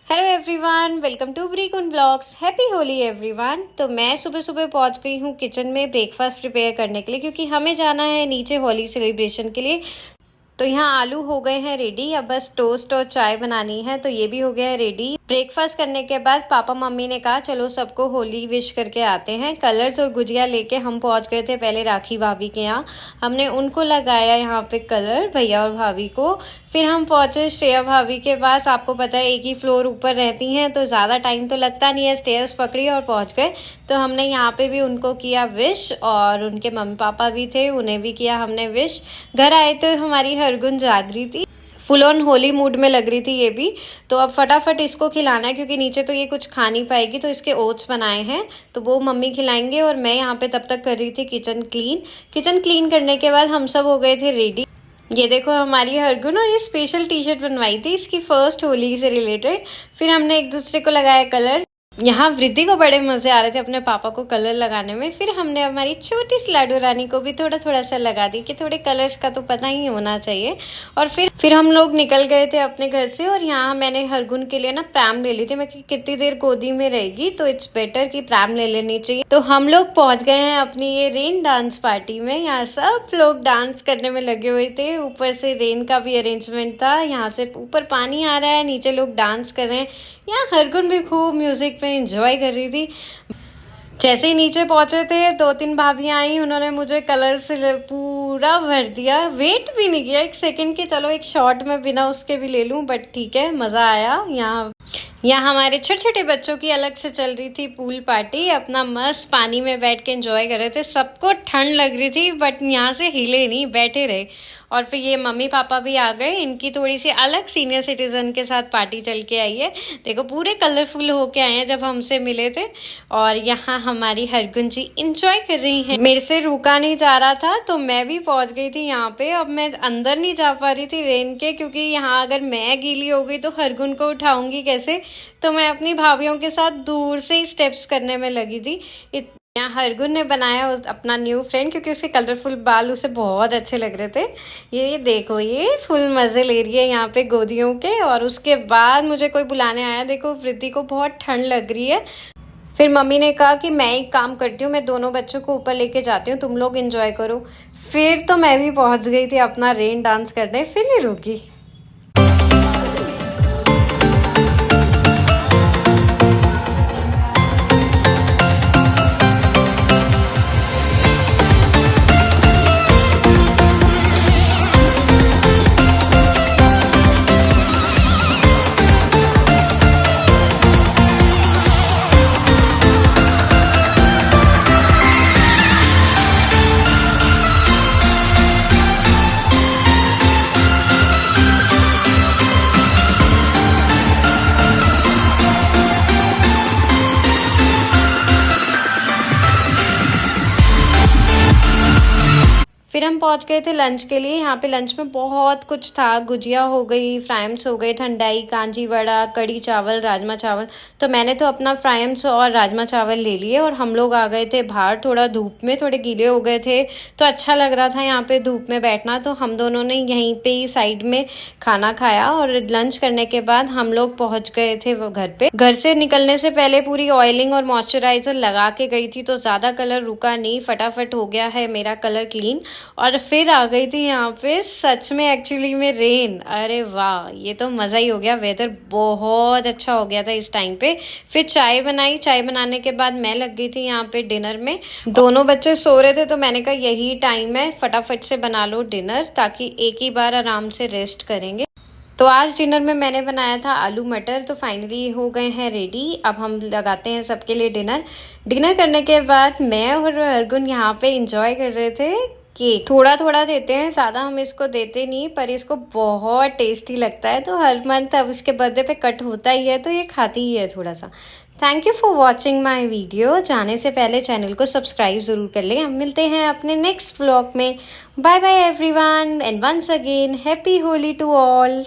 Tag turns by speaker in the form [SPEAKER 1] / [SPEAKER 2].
[SPEAKER 1] Hello everyone, welcome to ब्रीकुन blogs. Happy Holi everyone. तो मैं सुबह सुबह पहुंच गई हूँ किचन में ब्रेकफास्ट प्रिपेयर करने के लिए, क्योंकि हमें जाना है नीचे होली सेलिब्रेशन के लिए। तो यहाँ आलू हो गए हैं रेडी, अब बस टोस्ट और चाय बनानी है, तो ये भी हो गया है रेडी। ब्रेकफास्ट करने के बाद पापा मम्मी ने कहा चलो सबको होली विश करके आते हैं। कलर्स और गुजिया लेके हम पहुंच गए थे पहले राखी भाभी के यहाँ। हमने उनको लगाया यहाँ पे कलर, भैया और भाभी को। फिर हम पहुंचे श्रेया भाभी के पास। आपको पता है एक ही फ्लोर ऊपर रहती हैं, तो ज़्यादा टाइम तो लगता नहीं है। स्टेयर्स पकड़ी और पहुंच गए। तो हमने यहाँ पे भी उनको किया विश, और उनके मम्मी पापा भी थे, उन्हें भी किया हमने विश। घर आए तो हमारी हरगुन जाग रही थी, फुल ऑन होली मूड में लग रही थी ये भी। तो अब फटाफट इसको खिलाना है, क्योंकि नीचे तो ये कुछ खा नहीं पाएगी। तो इसके ओट्स बनाए हैं, तो वो मम्मी खिलाएंगे, और मैं यहाँ पे तब तक कर रही थी किचन क्लीन। किचन क्लीन करने के बाद हम सब हो गए थे रेडी। ये देखो हमारी हरगुन, और ये स्पेशल टी शर्ट बनवाई थी इसकी फर्स्ट होली से रिलेटेड। फिर हमने एक दूसरे को लगाया कलर। यहाँ वृद्धि को बड़े मजे आ रहे थे अपने पापा को कलर लगाने में। फिर हमने हमारी छोटी सी लाडू रानी को भी थोड़ा थोड़ा सा लगा दी, कि थोड़े कलर्स का तो पता ही होना चाहिए। और फिर हम लोग निकल गए थे अपने घर से। और यहाँ मैंने हरगुन के लिए ना प्रैम ले ली थी। मैं कितनी देर गोदी में रहेगी, तो इट्स बेटर कि प्रैम ले लेनी चाहिए। तो हम लोग पहुंच गए हैं अपनी ये रेन डांस पार्टी में। यहाँ सब लोग डांस करने में लगे हुए थे। ऊपर से रेन का भी अरेंजमेंट था, यहाँ से ऊपर पानी आ रहा है, नीचे लोग डांस कर रहे हैं। यहाँ हरगुन भी खूब म्यूजिक पे एंजॉय कर रही थी। जैसे ही नीचे पहुंचे थे, 2-3 भाभियां आई, उन्होंने मुझे कलर से पूरा भर दिया। वेट भी नहीं किया एक सेकंड के, चलो एक शॉट में बिना उसके भी ले लूं, बट ठीक है, मजा आया। यहाँ हमारे छोटे छोटे बच्चों की अलग से चल रही थी पूल पार्टी। अपना मस्त पानी में बैठ के एंजॉय कर रहे थे। सबको ठंड लग रही थी, बट यहाँ से हिले नहीं, बैठे रहे। और फिर ये मम्मी पापा भी आ गए, इनकी थोड़ी सी अलग सीनियर सिटीजन के साथ पार्टी चल के आई है। देखो पूरे कलरफुल होके आए हैं जब हमसे मिले थे। और यहाँ हमारी हरगुन जी इंजॉय कर रही हैं। मेरे से रुका नहीं जा रहा था, तो मैं भी पहुंच गई थी यहाँ पे। अब मैं अंदर नहीं जा पा रही थी रेन के, क्योंकि यहाँ अगर मैं गीली हो गई तो हरगुन को उठाऊंगी कैसे। तो मैं अपनी भाभीयों के साथ दूर से ही स्टेप्स करने में लगी थी। यहाँ हरगुन ने बनाया अपना न्यू फ्रेंड, क्योंकि उसके कलरफुल बाल उसे बहुत अच्छे लग रहे थे। ये देखो, ये फुल मजे ले रही है यहाँ पे गोदियों के। और उसके बाद मुझे कोई बुलाने आया। देखो वृद्धि को बहुत ठंड लग रही है। फिर मम्मी ने कहा कि मैं एक काम करती हूँ, मैं दोनों बच्चों को ऊपर लेके जाती हूँ, तुम लोग एंजॉय करो। फिर तो मैं भी पहुँच गई थी अपना रेन डांस करने, फिर नहीं रुकी। फिर हम पहुंच गए थे लंच के लिए। यहाँ पे लंच में बहुत कुछ था। गुजिया हो गई, फ्राइम्स हो गए, ठंडाई, कांजी वड़ा, कड़ी चावल, राजमा चावल। तो मैंने तो अपना फ्राइम्स और राजमा चावल ले लिए, और हम लोग आ गए थे बाहर। थोड़ा धूप में थोड़े गीले हो गए थे, तो अच्छा लग रहा था यहाँ पे धूप में बैठना। तो हम दोनों ने यहीं पे ही साइड में खाना खाया, और लंच करने के बाद हम लोग पहुंच गए थे वो घर पे। घर से निकलने से पहले पूरी ऑयलिंग और मॉइस्चराइजर लगा के गई थी, तो ज्यादा कलर रुका नहीं, फटाफट हो गया है मेरा कलर क्लीन। और फिर आ गई थी यहाँ पे सच में एक्चुअली में रेन। अरे वाह, ये तो मज़ा ही हो गया। वेदर बहुत अच्छा हो गया था इस टाइम पे। फिर चाय बनाई। चाय बनाने के बाद मैं लग गई थी यहाँ पे डिनर में। दोनों बच्चे सो रहे थे, तो मैंने कहा यही टाइम है, फटाफट से बना लो डिनर, ताकि एक ही बार आराम से रेस्ट करेंगे। तो आज डिनर में मैंने बनाया था आलू मटर। तो फाइनली हो गए हैं रेडी। अब हम लगाते हैं सबके लिए डिनर। डिनर करने के बाद मैं और हरगुन यहाँ पे इंजॉय कर रहे थे। केक थोड़ा थोड़ा देते हैं, ज़्यादा हम इसको देते नहीं, पर इसको बहुत टेस्टी लगता है। तो हर मंथ अब उसके बर्थडे पे कट होता ही है, तो ये खाती ही है थोड़ा सा। Thank you for watching my video. जाने से पहले चैनल को सब्सक्राइब ज़रूर कर लें। हम मिलते हैं अपने नेक्स्ट व्लॉग में। Bye bye everyone, and once again happy Holi to all.